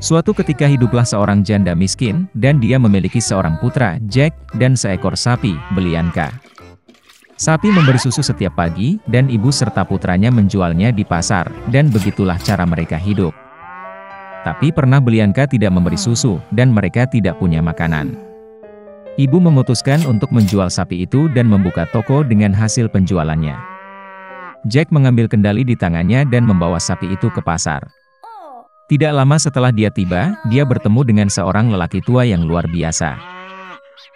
Suatu ketika hiduplah seorang janda miskin, dan dia memiliki seorang putra, Jack, dan seekor sapi, Belianka. Sapi memberi susu setiap pagi, dan ibu serta putranya menjualnya di pasar, dan begitulah cara mereka hidup. Tapi pernah Belianka tidak memberi susu, dan mereka tidak punya makanan. Ibu memutuskan untuk menjual sapi itu dan membuka toko dengan hasil penjualannya. Jack mengambil kendali di tangannya dan membawa sapi itu ke pasar. Tidak lama setelah dia tiba, dia bertemu dengan seorang lelaki tua yang luar biasa.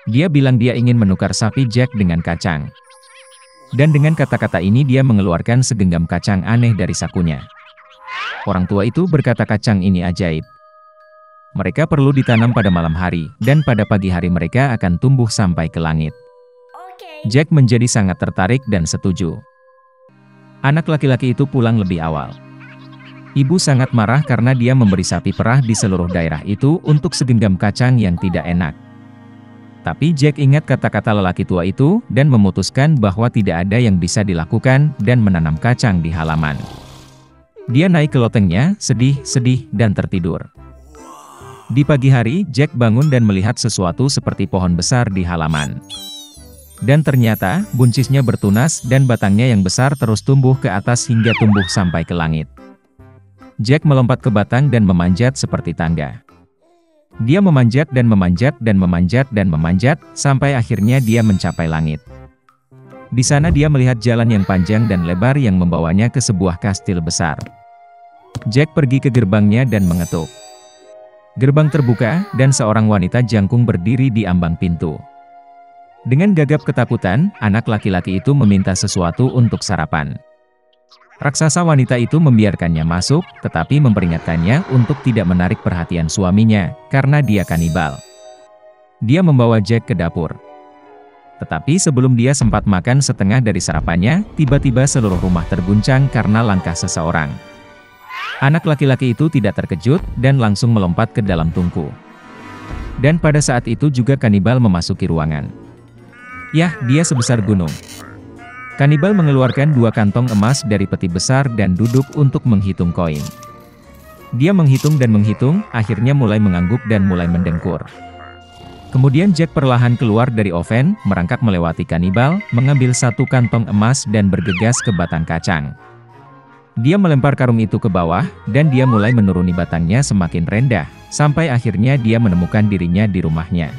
Dia bilang dia ingin menukar sapi Jack dengan kacang. Dan dengan kata-kata ini dia mengeluarkan segenggam kacang aneh dari sakunya. Orang tua itu berkata kacang ini ajaib. Mereka perlu ditanam pada malam hari, dan pada pagi hari mereka akan tumbuh sampai ke langit. Jack menjadi sangat tertarik dan setuju. Anak laki-laki itu pulang lebih awal. Ibu sangat marah karena dia memberi sapi perah di seluruh daerah itu untuk segenggam kacang yang tidak enak. Tapi Jack ingat kata-kata lelaki tua itu, dan memutuskan bahwa tidak ada yang bisa dilakukan, dan menanam kacang di halaman. Dia naik ke lotengnya, sedih, dan tertidur. Di pagi hari, Jack bangun dan melihat sesuatu seperti pohon besar di halaman. Dan ternyata, buncisnya bertunas, dan batangnya yang besar terus tumbuh ke atas hingga tumbuh sampai ke langit. Jack melompat ke batang dan memanjat seperti tangga. Dia memanjat dan memanjat dan memanjat dan memanjat, sampai akhirnya dia mencapai langit. Di sana dia melihat jalan yang panjang dan lebar yang membawanya ke sebuah kastil besar. Jack pergi ke gerbangnya dan mengetuk. Gerbang terbuka, dan seorang wanita jangkung berdiri di ambang pintu. Dengan gagap ketakutan, anak laki-laki itu meminta sesuatu untuk sarapan. Raksasa wanita itu membiarkannya masuk, tetapi memperingatkannya untuk tidak menarik perhatian suaminya, karena dia kanibal. Dia membawa Jack ke dapur. Tetapi sebelum dia sempat makan setengah dari sarapannya, tiba-tiba seluruh rumah terguncang karena langkah seseorang. Anak laki-laki itu tidak terkejut, dan langsung melompat ke dalam tungku. Dan pada saat itu juga kanibal memasuki ruangan. Yah, dia sebesar gunung. Kanibal mengeluarkan 2 kantong emas dari peti besar dan duduk untuk menghitung koin. Dia menghitung dan menghitung, akhirnya mulai mengangguk dan mulai mendengkur. Kemudian Jack perlahan keluar dari oven, merangkak melewati kanibal, mengambil 1 kantong emas dan bergegas ke batang kacang. Dia melempar karung itu ke bawah, dan dia mulai menuruni batangnya semakin rendah, sampai akhirnya dia menemukan dirinya di rumahnya.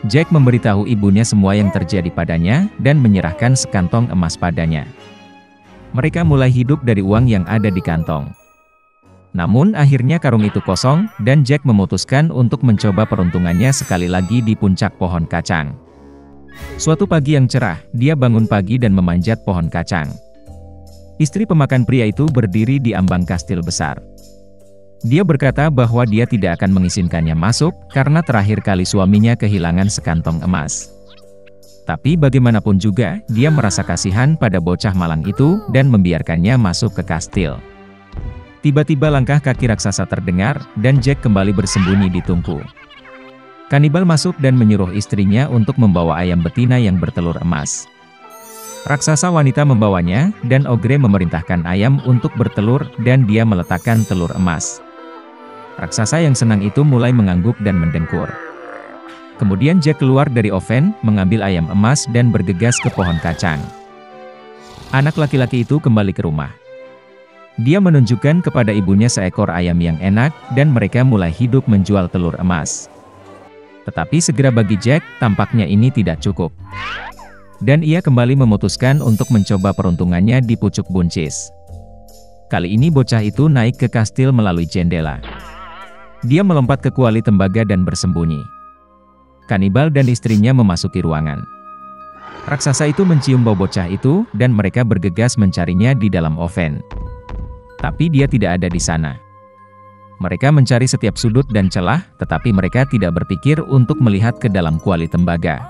Jack memberitahu ibunya semua yang terjadi padanya, dan menyerahkan sekantong emas padanya. Mereka mulai hidup dari uang yang ada di kantong. Namun akhirnya karung itu kosong, dan Jack memutuskan untuk mencoba peruntungannya sekali lagi di puncak pohon kacang. Suatu pagi yang cerah, dia bangun pagi dan memanjat pohon kacang. Istri pemakan pria itu berdiri di ambang kastil besar. Dia berkata bahwa dia tidak akan mengizinkannya masuk, karena terakhir kali suaminya kehilangan sekantong emas. Tapi bagaimanapun juga, dia merasa kasihan pada bocah malang itu, dan membiarkannya masuk ke kastil. Tiba-tiba langkah kaki raksasa terdengar, dan Jack kembali bersembunyi di tungku. Kanibal masuk dan menyuruh istrinya untuk membawa ayam betina yang bertelur emas. Raksasa wanita membawanya, dan Ogre memerintahkan ayam untuk bertelur, dan dia meletakkan telur emas. Raksasa yang senang itu mulai mengangguk dan mendengkur. Kemudian Jack keluar dari oven, mengambil ayam emas dan bergegas ke pohon kacang. Anak laki-laki itu kembali ke rumah. Dia menunjukkan kepada ibunya seekor ayam yang enak, dan mereka mulai hidup menjual telur emas. Tetapi segera bagi Jack, tampaknya ini tidak cukup. Dan ia kembali memutuskan untuk mencoba peruntungannya di pucuk buncis. Kali ini bocah itu naik ke kastil melalui jendela. Dia melompat ke kuali tembaga dan bersembunyi. Kanibal dan istrinya memasuki ruangan. Raksasa itu mencium bau bocah itu, dan mereka bergegas mencarinya di dalam oven. Tapi dia tidak ada di sana. Mereka mencari setiap sudut dan celah, tetapi mereka tidak berpikir untuk melihat ke dalam kuali tembaga.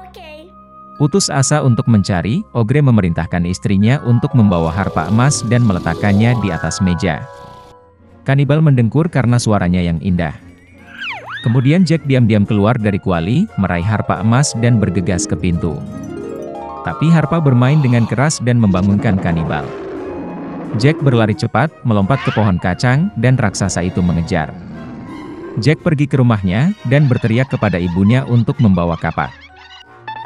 Putus asa untuk mencari, Ogre memerintahkan istrinya untuk membawa harpa emas dan meletakkannya di atas meja. Kanibal mendengkur karena suaranya yang indah. Kemudian Jack diam-diam keluar dari kuali, meraih harpa emas dan bergegas ke pintu. Tapi harpa bermain dengan keras dan membangunkan kanibal. Jack berlari cepat, melompat ke pohon kacang, dan raksasa itu mengejar. Jack pergi ke rumahnya dan berteriak kepada ibunya untuk membawa kapak.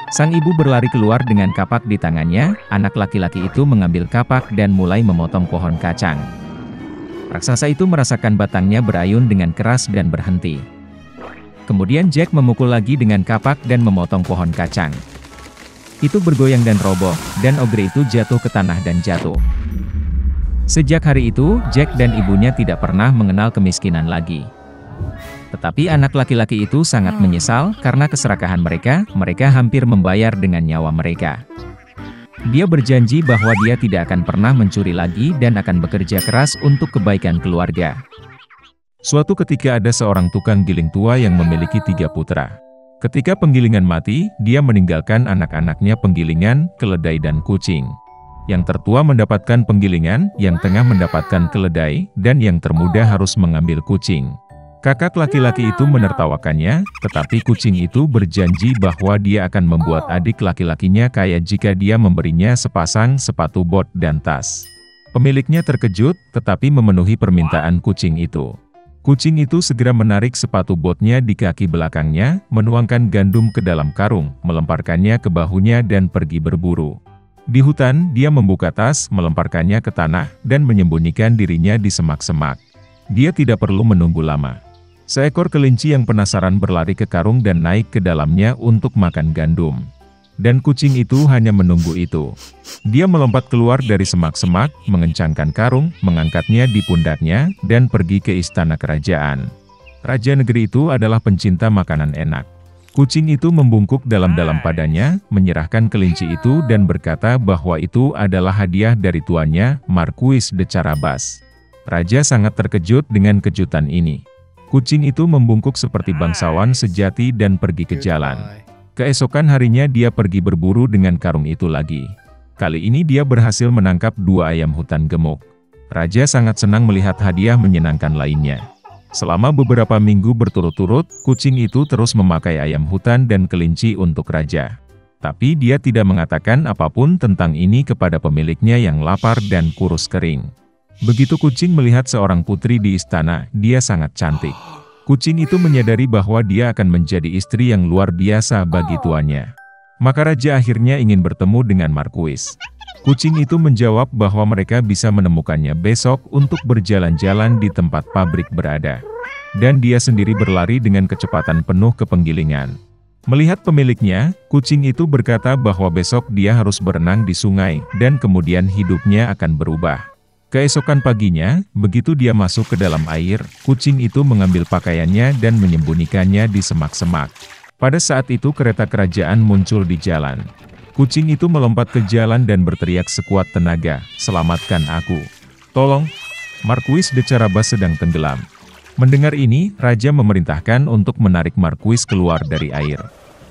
Sang ibu berlari keluar dengan kapak di tangannya. Anak laki-laki itu mengambil kapak dan mulai memotong pohon kacang. Raksasa itu merasakan batangnya berayun dengan keras dan berhenti. Kemudian Jack memukul lagi dengan kapak dan memotong pohon kacang. Itu bergoyang dan roboh, dan ogre itu jatuh ke tanah dan jatuh. Sejak hari itu, Jack dan ibunya tidak pernah mengenal kemiskinan lagi. Tetapi anak laki-laki itu sangat menyesal karena keserakahan mereka hampir membayar dengan nyawa mereka. Dia berjanji bahwa dia tidak akan pernah mencuri lagi dan akan bekerja keras untuk kebaikan keluarga. Suatu ketika ada seorang tukang giling tua yang memiliki 3 putra. Ketika penggilingan mati, dia meninggalkan anak-anaknya penggilingan, keledai dan kucing. Yang tertua mendapatkan penggilingan, yang tengah mendapatkan keledai, dan yang termuda harus mengambil kucing. Kakak laki-laki itu menertawakannya, tetapi kucing itu berjanji bahwa dia akan membuat adik laki-lakinya kaya jika dia memberinya sepasang sepatu bot dan tas. Pemiliknya terkejut, tetapi memenuhi permintaan kucing itu. Kucing itu segera menarik sepatu botnya di kaki belakangnya, menuangkan gandum ke dalam karung, melemparkannya ke bahunya dan pergi berburu. Di hutan, dia membuka tas, melemparkannya ke tanah, dan menyembunyikan dirinya di semak-semak. Dia tidak perlu menunggu lama. Seekor kelinci yang penasaran berlari ke karung dan naik ke dalamnya untuk makan gandum. Dan kucing itu hanya menunggu itu. Dia melompat keluar dari semak-semak, mengencangkan karung, mengangkatnya di pundaknya, dan pergi ke istana kerajaan. Raja negeri itu adalah pencinta makanan enak. Kucing itu membungkuk dalam-dalam padanya, menyerahkan kelinci itu dan berkata bahwa itu adalah hadiah dari tuannya, Marquis de Carabas. Raja sangat terkejut dengan kejutan ini. Kucing itu membungkuk seperti bangsawan sejati dan pergi ke jalan. Keesokan harinya dia pergi berburu dengan karung itu lagi. Kali ini dia berhasil menangkap 2 ayam hutan gemuk. Raja sangat senang melihat hadiah menyenangkan lainnya. Selama beberapa minggu berturut-turut, kucing itu terus memakai ayam hutan dan kelinci untuk raja. Tapi dia tidak mengatakan apapun tentang ini kepada pemiliknya yang lapar dan kurus kering. Begitu kucing melihat seorang putri di istana, dia sangat cantik. Kucing itu menyadari bahwa dia akan menjadi istri yang luar biasa bagi tuannya. Maka raja akhirnya ingin bertemu dengan Marquis. Kucing itu menjawab bahwa mereka bisa menemukannya besok untuk berjalan-jalan di tempat pabrik berada. Dan dia sendiri berlari dengan kecepatan penuh ke penggilingan. Melihat pemiliknya, kucing itu berkata bahwa besok dia harus berenang di sungai, dan kemudian hidupnya akan berubah. Keesokan paginya, begitu dia masuk ke dalam air, kucing itu mengambil pakaiannya dan menyembunyikannya di semak-semak. Pada saat itu kereta kerajaan muncul di jalan. Kucing itu melompat ke jalan dan berteriak sekuat tenaga, "Selamatkan aku! Tolong! Marquis de Carabas sedang tenggelam." Mendengar ini, raja memerintahkan untuk menarik Marquis keluar dari air.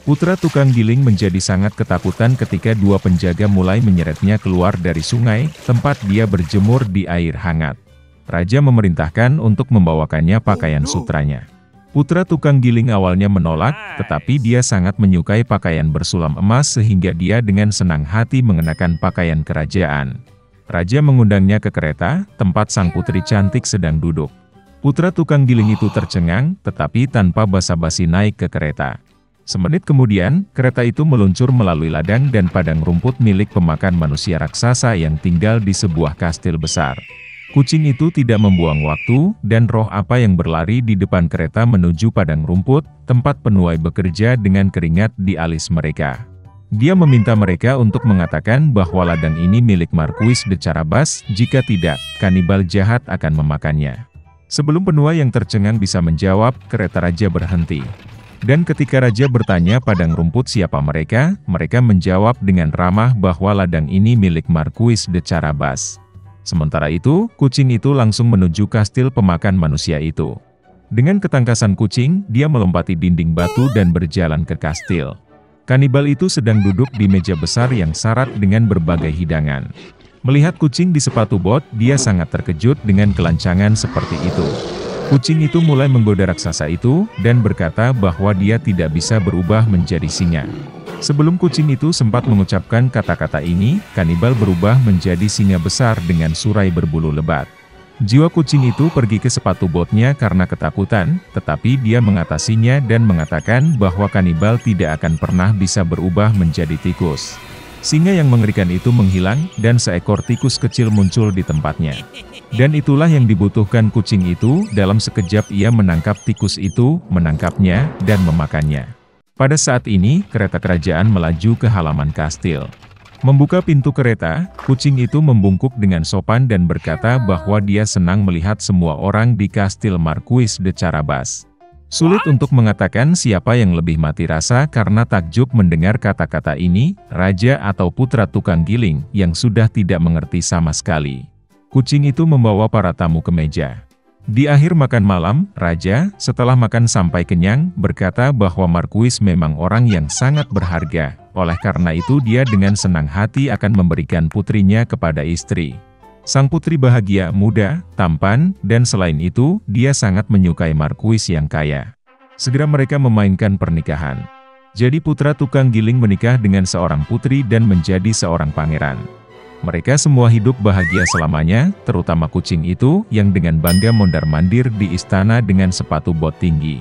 Putra tukang giling menjadi sangat ketakutan ketika 2 penjaga mulai menyeretnya keluar dari sungai, tempat dia berjemur di air hangat. Raja memerintahkan untuk membawakannya pakaian sutranya. Putra tukang giling awalnya menolak, tetapi dia sangat menyukai pakaian bersulam emas sehingga dia dengan senang hati mengenakan pakaian kerajaan. Raja mengundangnya ke kereta, tempat sang putri cantik sedang duduk. Putra tukang giling itu tercengang, tetapi tanpa basa-basi naik ke kereta. Semenit kemudian, kereta itu meluncur melalui ladang dan padang rumput milik pemakan manusia raksasa yang tinggal di sebuah kastil besar. Kucing itu tidak membuang waktu, dan roh apa yang berlari di depan kereta menuju padang rumput, tempat penuai bekerja dengan keringat di alis mereka. Dia meminta mereka untuk mengatakan bahwa ladang ini milik Marquis de Carabas, jika tidak, kanibal jahat akan memakannya. Sebelum penuai yang tercengang bisa menjawab, kereta raja berhenti. Dan ketika raja bertanya padang rumput siapa mereka, mereka menjawab dengan ramah bahwa ladang ini milik Marquis de Carabas. Sementara itu, kucing itu langsung menuju kastil pemakan manusia itu. Dengan ketangkasan kucing, dia melompati dinding batu dan berjalan ke kastil. Kanibal itu sedang duduk di meja besar yang syarat dengan berbagai hidangan. Melihat kucing di sepatu bot, dia sangat terkejut dengan kelancangan seperti itu. Kucing itu mulai menggoda raksasa itu, dan berkata bahwa dia tidak bisa berubah menjadi singa. Sebelum kucing itu sempat mengucapkan kata-kata ini, kanibal berubah menjadi singa besar dengan surai berbulu lebat. Jiwa kucing itu pergi ke sepatu botnya karena ketakutan, tetapi dia mengatasinya dan mengatakan bahwa kanibal tidak akan pernah bisa berubah menjadi tikus. Singa yang mengerikan itu menghilang, dan seekor tikus kecil muncul di tempatnya. Dan itulah yang dibutuhkan kucing itu. Dalam sekejap ia menangkap tikus itu, menangkapnya, dan memakannya. Pada saat ini, kereta kerajaan melaju ke halaman kastil. Membuka pintu kereta, kucing itu membungkuk dengan sopan dan berkata bahwa dia senang melihat semua orang di kastil Marquis de Carabas. Sulit untuk mengatakan siapa yang lebih mati rasa karena takjub mendengar kata-kata ini, raja atau putra tukang giling yang sudah tidak mengerti sama sekali. Kucing itu membawa para tamu ke meja. Di akhir makan malam, raja, setelah makan sampai kenyang, berkata bahwa Marquis memang orang yang sangat berharga. Oleh karena itu dia dengan senang hati akan memberikan putrinya kepada istri. Sang putri bahagia, muda, tampan, dan selain itu, dia sangat menyukai Marquis yang kaya. Segera mereka memainkan pernikahan. Jadi putra tukang giling menikah dengan seorang putri dan menjadi seorang pangeran. Mereka semua hidup bahagia selamanya, terutama kucing itu, yang dengan bangga mondar-mandir di istana dengan sepatu bot tinggi.